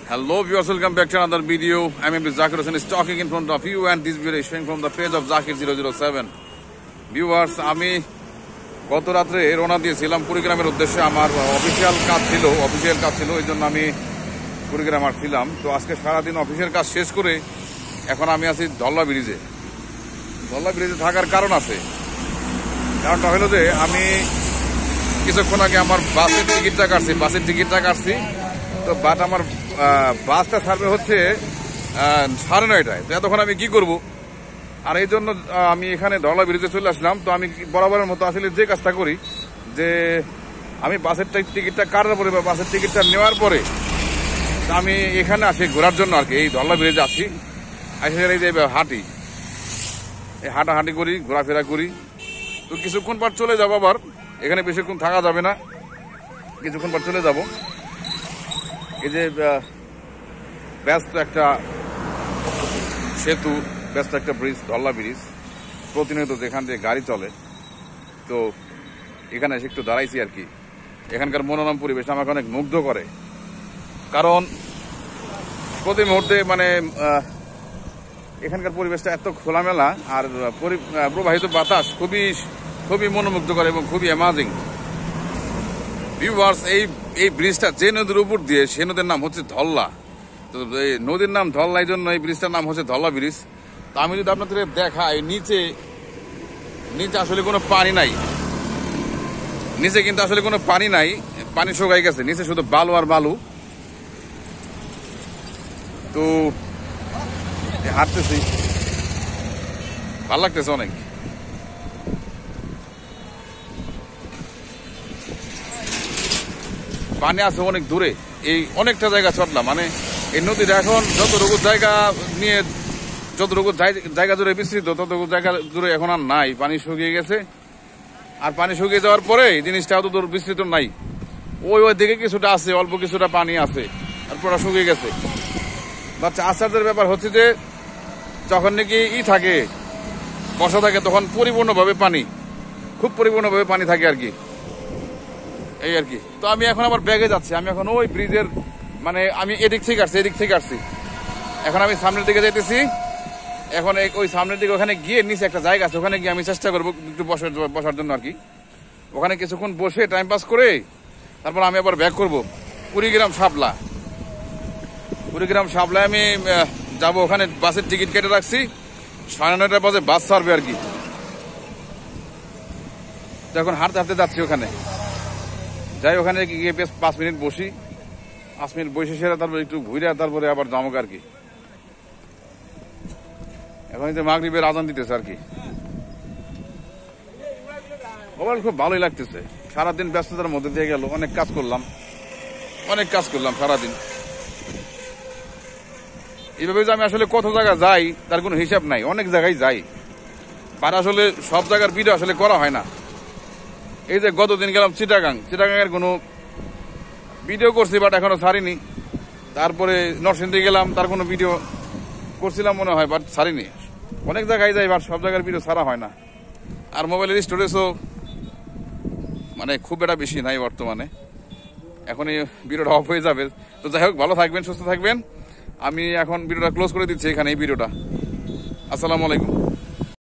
Hello viewers, welcome back to another video. I'm MD Zakir Hussain is talking in front of you and this video is showing from the page of Zakir 007. Viewers, আমি গত রাতে রওনা দিয়েছিলাম কুড়িগ্রামের উদ্দেশ্যে। আমার official কাজ ছিল এইজন্য আমি কুড়িগ্রাম আসছিলাম। তো আজকে সারাদিন অফিসের কাজ শেষ করে এখন আমি আছি ধল্লা ব্রিজে। ধল্লা ব্রিজে থাকার কারণ আছে। কারণটা হলো যে আমি কিছুক্ষণ আগে আমার বাসের টিকিটটা কাটছি। তো বাট আমার বাসটা ছাড়বে হচ্ছে 9:30টায়। তো এতক্ষণ আমি কি করব? আর এই জন্য আমি এখানে ধলা ব্রিজে চলে আসলাম। তো আমি বরাবরের মতো আসলে যে কাজটা করি যে আমি বাসের টিকিটটা কাটার পরে বা বাসের টিকিটটা নেওয়ার পরে আমি এখানে আসি ঘোরার জন্য আর কি। এই ধলা ব্রিজে আসি, এই যে হাঁটাহাঁটি করি, ঘোরাফেরা করি। তো কিছুক্ষণ পর চলে যাবো। আবার এখানে বেশিক্ষণ থাকা যাবে না, কিছুক্ষণ পর চলে যাব। এই যে ব্যস্ত একটা সেতু, ব্যস্ত একটা ব্রিজ, ধল্লা ব্রিজ, প্রতিনিয়ত যেখান দিয়ে গাড়ি চলে। তো এখানে এসে একটু দাঁড়াইছি আর কি। এখানকার মনোরম পরিবেশ আমাকে অনেক মুগ্ধ করে, কারণ প্রতি মুহূর্তে মানে এখানকার পরিবেশটা এত খোলামেলা আর প্রবাহিত বাতাস খুবই মনোমুগ্ধ করে এবং খুবই অ্যামাজিং। ভিউয়ার্স, এই ব্রিজটা যে নদীর উপর দিয়ে, সে নদীর নাম হচ্ছে ধল্লা। তো এই নদীর নাম ধল্লা, এই জন্য এই ব্রিজটার নাম হচ্ছে ধল্লা ব্রিজ। তো আমি যদি আপনাদের দেখাই, নিচে আসলে কোনো পানি নাই। নিচে কিন্তু আসলে কোনো পানি নাই, পানি শুকাই গেছে। নিচে শুধু বালু আর বালু। তো হাঁটতেছি, ভালো লাগতেছে অনেক। পানি আছে অনেক দূরে, এই অনেকটা জায়গা চটলাম। মানে এই নদীর এখন যতটুকু জায়গা জুড়ে বিস্তৃত, ততটুকু জায়গা জুড়ে এখন আর নাই, পানি শুকিয়ে গেছে। আর পানি শুকিয়ে যাওয়ার পরে জিনিসটা অত দূর বিস্তৃত নাই। ওই দিকে কিছুটা আছে, অল্প কিছুটা পানি আছে, আর পুরো শুকিয়ে গেছে। বাচ্চা আশ্চর্যের ব্যাপার হচ্ছে যে যখন নাকি থাকে, বর্ষা থাকে, তখন খুব পরিপূর্ণভাবে পানি থাকে আর কি, এই আর কি। তো আমি এখন আবার ব্যাগে যাচ্ছি। আমি এখন ওই ব্রিজের মানে আমি এদিক থেকে আসছি। এখন আমি সামনের দিকে যাইতেছি। এখন ওই সামনের দিকে ওখানে গিয়ে নিচে একটা জায়গা আছে, ওখানে গিয়ে আমি চেষ্টা করবো একটু বসার জন্য আর কি। ওখানে কিছুক্ষণ বসে টাইম পাস করে তারপর আমি আবার ব্যাক করবো কুড়িগ্রাম সাবলায় আমি যাবো। ওখানে বাসের টিকিট কেটে রাখছি, 9:30টার বাজে বাস ছাড়বে আর কি। এখন হাঁটতে যাচ্ছি ওখানে যাই। ওখানে গিয়ে বেশ 5 মিনিট বসি, 5 মিনিট বসে সেরা তারপর একটু ঘুরে তারপরে আবার জামুক আর কি। এখন যে মাগরিবের আজান দিতেছে আর কি। ওভারঅল খুব ভালোই লাগতেছে। সারাদিন ব্যস্ততার মধ্যে দিয়ে গেল, অনেক কাজ করলাম সারাদিন। এইভাবে যে আমি আসলে কত জায়গা যাই তার কোনো হিসাব নাই, অনেক জায়গায় যাই। আর আসলে সব জায়গার ভিডিও আসলে করা হয় না। এই যে গতদিন গেলাম চিটাগাং এর কোনো ভিডিও করছি, বাট এখনো ছাড়িনি। তারপরে নরসিংদী গেলাম, তার কোনো ভিডিও করছিলাম মনে হয়, বাট ছাড়িনি। অনেক জায়গায় যাই, বাট সব জায়গার ভিডিও ছাড়া হয় না। আর মোবাইলের স্টোরেজও মানে খুব একটা বেশি নাই বর্তমানে। এখন এই ভিডিওটা অফ হয়ে যাবে। তো যাই হোক, ভালো থাকবেন, সুস্থ থাকবেন। আমি এখন ভিডিওটা ক্লোজ করে দিচ্ছি এখানে, এই ভিডিওটা। আসসালামু আলাইকুম।